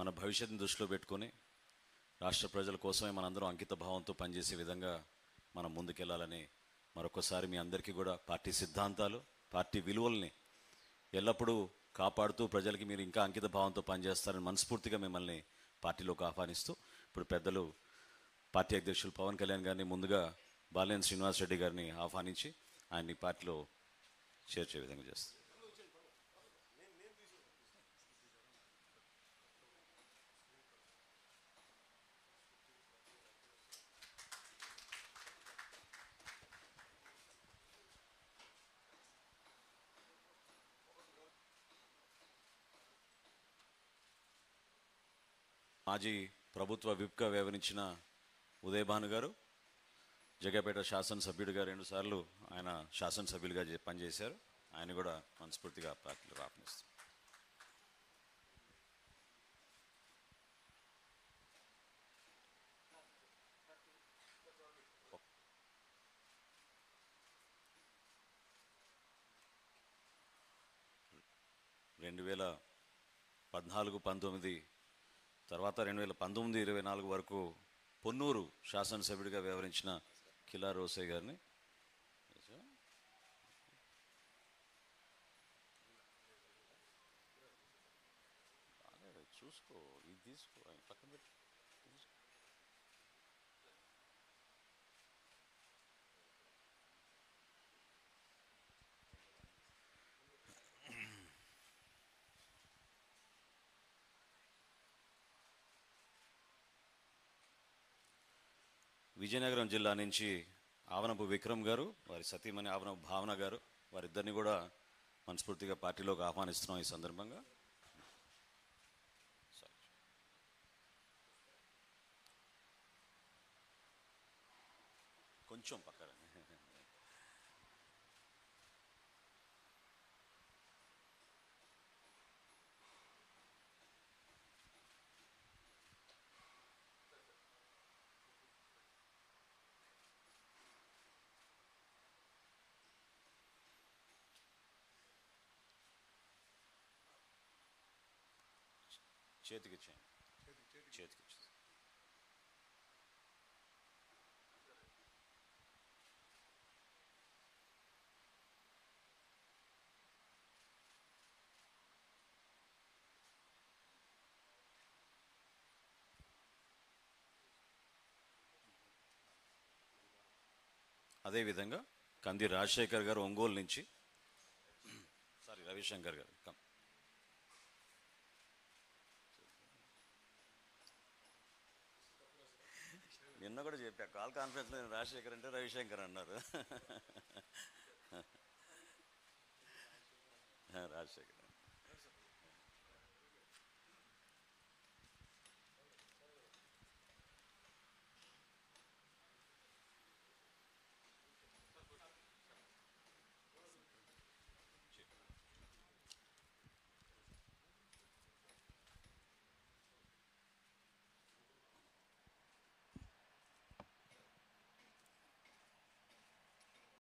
మన భవిష్యత్తుని దృష్టిలో పెట్టుకొని రాష్ట్ర ప్రజల కోసమే మనందరం అంకిత భావంతో పనిచేసే విధంగా మనం ముందుకెళ్లాలని మరొకసారి మీ అందరికీ కూడా పార్టీ సిద్ధాంతాలు, పార్టీ విలువల్ని ఎల్లప్పుడూ కాపాడుతూ ప్రజలకి మీరు ఇంకా అంకిత భావంతో పనిచేస్తారని మనస్ఫూర్తిగా మిమ్మల్ని పార్టీలోకి ఆహ్వానిస్తూ, ఇప్పుడు పెద్దలు పార్టీ అధ్యక్షులు పవన్ కళ్యాణ్ గారిని ముందుగా బాలినేని శ్రీనివాస్ రెడ్డి గారిని ఆహ్వానించి ఆయన్ని పార్టీలో చేర్చే విధంగా చేస్తారు. మాజీ ప్రభుత్వ విప్గా వ్యవహరించిన ఉదయభాను గారు, జగ్గపేట శాసనసభ్యుడిగా 2 సార్లు ఆయన శాసనసభ్యులుగా పనిచేశారు. ఆయన కూడా మనస్ఫూర్తిగా పార్టీలో ఆహ్వానిస్తారు. రెండు 2014-19 తర్వాత 2019-24 వరకు పొన్నూరు శాసనసభ్యుడిగా వ్యవహరించిన కిలా రోసే గారిని, చూసుకో ఇది తీసుకో పక్కన పెట్టి విజయనగరం జిల్లా నుంచి ఆవనపు విక్రమ్ గారు, వారి సతీమణి ఆవనపు భావన గారు, వారిద్దరిని కూడా మనస్ఫూర్తిగా పార్టీలోకి ఆహ్వానిస్తున్నాం. ఈ సందర్భంగా కొంచెం పక్కన చేతికి ఇచ్చేయండి. అదేవిధంగా కంది రాజశేఖర్ గారు ఒంగోలు నుంచి, రవిశంకర్ గారు నిన్న కూడా చెప్పా కాల్ కాన్ఫరెన్స్లో, రాజశేఖర్ అంటే రవిశంకర్ అన్నారు. రాజశేఖర్